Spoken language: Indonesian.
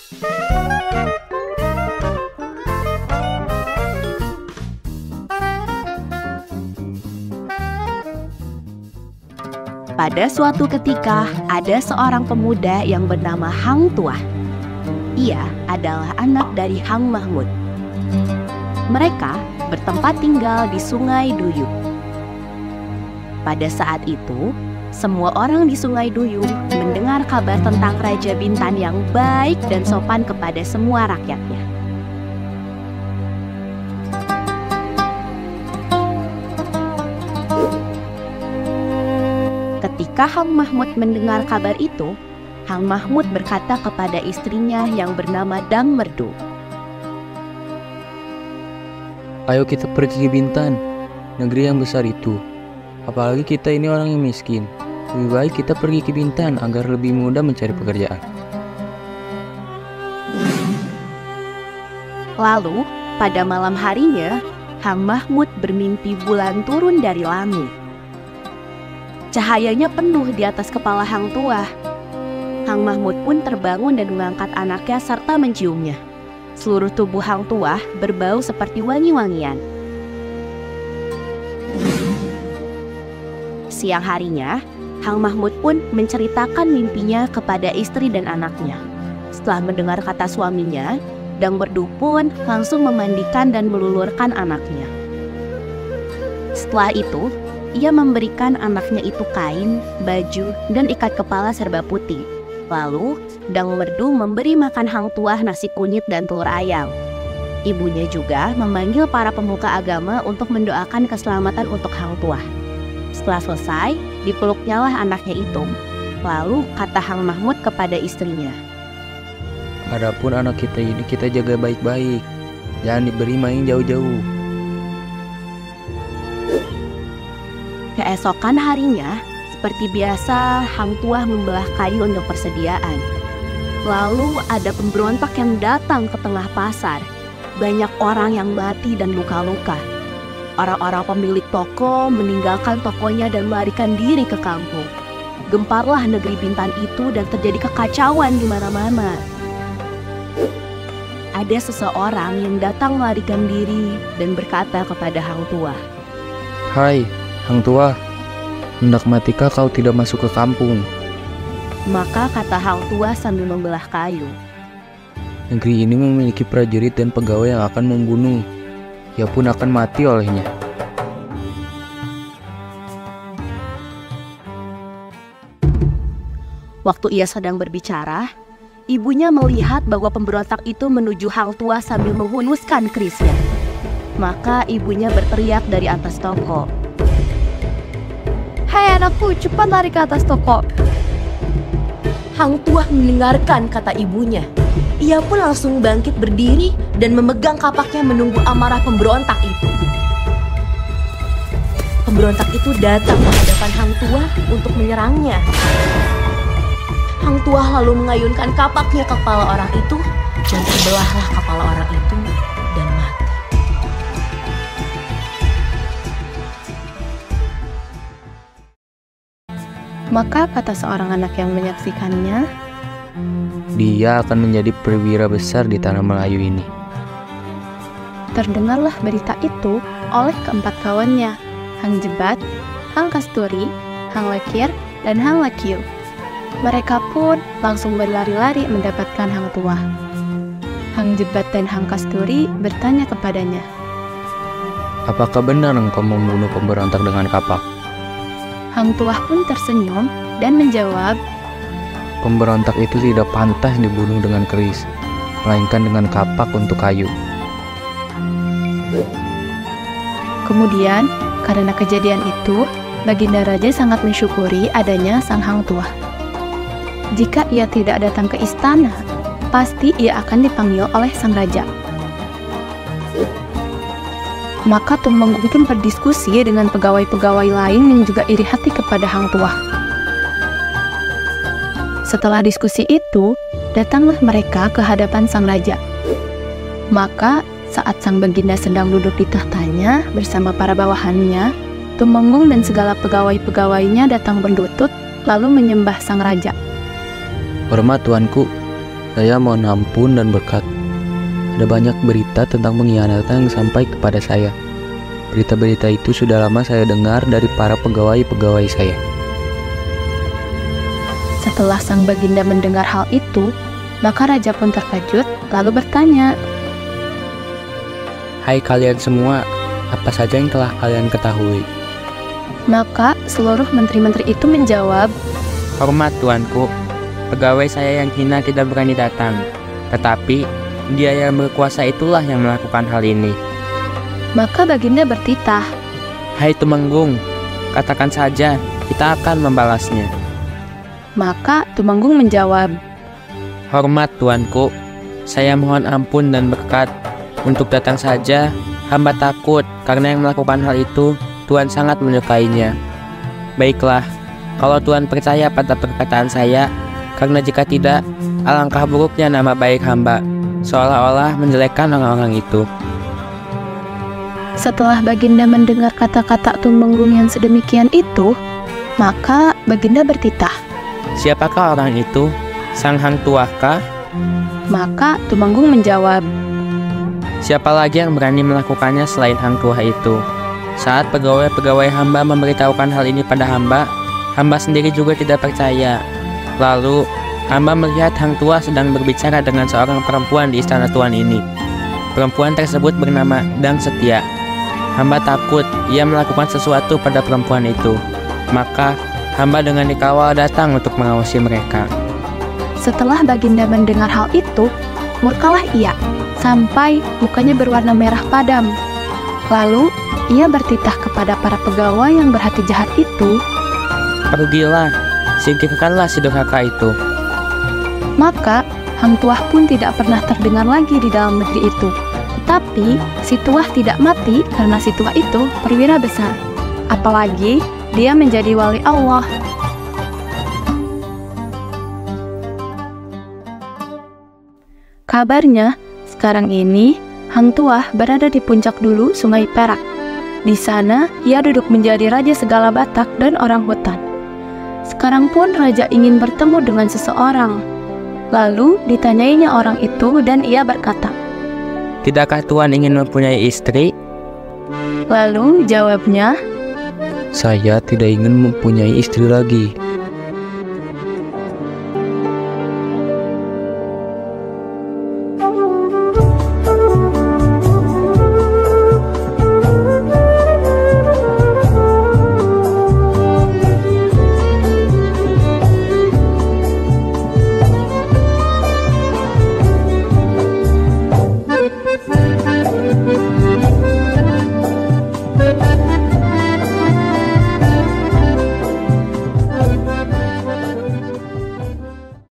Pada suatu ketika, ada seorang pemuda yang bernama Hang Tuah. Ia adalah anak dari Hang Mahmud. Mereka bertempat tinggal di Sungai Duyung. Pada saat itu, semua orang di Sungai Duyung mendengar kabar tentang Raja Bintan yang baik dan sopan kepada semua rakyatnya. Ketika Hang Mahmud mendengar kabar itu, Hang Mahmud berkata kepada istrinya yang bernama Dang Merdu, "Ayo kita pergi ke Bintan, negeri yang besar itu. Apalagi kita ini orang yang miskin. Lebih baik kita pergi ke Bintan agar lebih mudah mencari pekerjaan." Lalu, pada malam harinya, Hang Mahmud bermimpi bulan turun dari langit. Cahayanya penuh di atas kepala Hang Tuah. Hang Mahmud pun terbangun dan mengangkat anaknya serta menciumnya. Seluruh tubuh Hang Tuah berbau seperti wangi-wangian. Siang harinya, Hang Mahmud pun menceritakan mimpinya kepada istri dan anaknya. Setelah mendengar kata suaminya, Dang Merdu pun langsung memandikan dan melulurkan anaknya. Setelah itu, ia memberikan anaknya itu kain, baju, dan ikat kepala serba putih. Lalu, Dang Merdu memberi makan Hang Tuah nasi kunyit dan telur ayam. Ibunya juga memanggil para pemuka agama untuk mendoakan keselamatan untuk Hang Tuah. Setelah selesai, dipeluknyalah anaknya itu. Lalu kata Hang Mahmud kepada istrinya, "Adapun anak kita ini kita jaga baik-baik. Jangan diberi main jauh-jauh." Keesokan harinya, seperti biasa, Hang Tuah membelah kayu untuk persediaan. Lalu ada pemberontak yang datang ke tengah pasar. Banyak orang yang mati dan luka-luka. Orang-orang pemilik toko meninggalkan tokonya dan melarikan diri ke kampung. Gemparlah negeri Bintan itu dan terjadi kekacauan di mana-mana. Ada seseorang yang datang melarikan diri dan berkata kepada Hang Tuah, "Hai, Hang Tuah, hendak matikah kau tidak masuk ke kampung?" Maka kata Hang Tuah sambil membelah kayu, "Negeri ini memiliki prajurit dan pegawai yang akan membunuh. Ia pun akan mati olehnya." Waktu ia sedang berbicara, ibunya melihat bahwa pemberontak itu menuju Hang Tuah sambil menghunuskan kerisnya. Maka ibunya berteriak dari atas toko, "Hai anakku, cepat lari ke atas toko." Hang Tuah mendengarkan kata ibunya. Ia pun langsung bangkit berdiri dan memegang kapaknya menunggu amarah pemberontak itu. Pemberontak itu datang ke hadapan Hang Tuah untuk menyerangnya. Hang Tuah lalu mengayunkan kapaknya ke kepala orang itu, dan terbelahlah kepala orang itu dan mati. Maka kata seorang anak yang menyaksikannya, "Dia akan menjadi perwira besar di tanah Melayu ini." terdengarlah berita itu oleh keempat kawannya, Hang Jebat, Hang Kasturi, Hang Lekir, dan Hang Lekiu. Mereka pun langsung berlari-lari mendapatkan Hang Tuah. Hang Jebat dan Hang Kasturi bertanya kepadanya, "Apakah benar engkau membunuh pemberontak dengan kapak?" Hang Tuah pun tersenyum dan menjawab, "Pemberontak itu tidak pantas dibunuh dengan keris, melainkan dengan kapak untuk kayu." Kemudian, karena kejadian itu, Baginda Raja sangat mensyukuri adanya sang Hang Tuah. Jika ia tidak datang ke istana, pasti ia akan dipanggil oleh sang raja. Maka Tumenggung pun berdiskusi dengan pegawai-pegawai lain yang juga iri hati kepada Hang Tuah. Setelah diskusi itu, datanglah mereka ke hadapan sang raja. Maka saat sang baginda sedang duduk di tahtanya bersama para bawahannya, Tumenggung dan segala pegawai-pegawainya datang berlutut lalu menyembah sang raja. "Hormat tuanku, Saya mohon ampun dan berkat. Ada banyak berita tentang pengkhianatan yang sampai kepada saya. Berita-berita itu sudah lama saya dengar dari para pegawai-pegawai saya. Setelah sang baginda mendengar hal itu, maka raja pun terkejut lalu bertanya, Hai kalian semua, apa saja yang telah kalian ketahui? Maka seluruh menteri-menteri itu menjawab, Hormat tuanku, pegawai saya yang hina tidak berani datang. Tetapi dia yang berkuasa itulah yang melakukan hal ini. Maka baginda bertitah, Hai Tumenggung, katakan saja, kita akan membalasnya. Maka Tumenggung menjawab, Hormat tuanku, saya mohon ampun dan berkat. Untuk datang saja, hamba takut karena yang melakukan hal itu, Tuhan sangat menyukainya. Baiklah, kalau Tuhan percaya pada perkataan saya, karena jika tidak, alangkah buruknya nama baik hamba, seolah-olah menjelekkan orang-orang itu. Setelah baginda mendengar kata-kata Tumenggung yang sedemikian itu, maka baginda bertitah. Siapakah orang itu? Sang Hang Tuah kah? Maka Tumenggung menjawab, Siapa lagi yang berani melakukannya selain Hang Tuah itu? Saat pegawai-pegawai hamba memberitahukan hal ini pada hamba, hamba sendiri juga tidak percaya. Lalu, hamba melihat Hang Tuah sedang berbicara dengan seorang perempuan di istana Tuan ini. Perempuan tersebut bernama Dang Setia. Hamba takut ia melakukan sesuatu pada perempuan itu. Maka, hamba dengan dikawal datang untuk mengawasi mereka. Setelah baginda mendengar hal itu, murkalah ia, sampai mukanya berwarna merah padam. Lalu, ia bertitah kepada para pegawai yang berhati jahat itu, Pergilah, singkirkanlah si durhaka itu. Maka, Hang Tuah pun tidak pernah terdengar lagi di dalam negeri itu. Tetapi, si Tuah tidak mati karena si Tuah itu perwira besar. Apalagi, dia menjadi wali Allah. Kabarnya, sekarang ini Hang Tuah berada di puncak dulu Sungai Perak. Di sana, ia duduk menjadi raja segala Batak dan orang hutan. Sekarang pun raja ingin bertemu dengan seseorang. Lalu ditanyainya orang itu dan ia berkata, Tidakkah Tuan ingin mempunyai istri? Lalu jawabnya, Saya tidak ingin mempunyai istri lagi.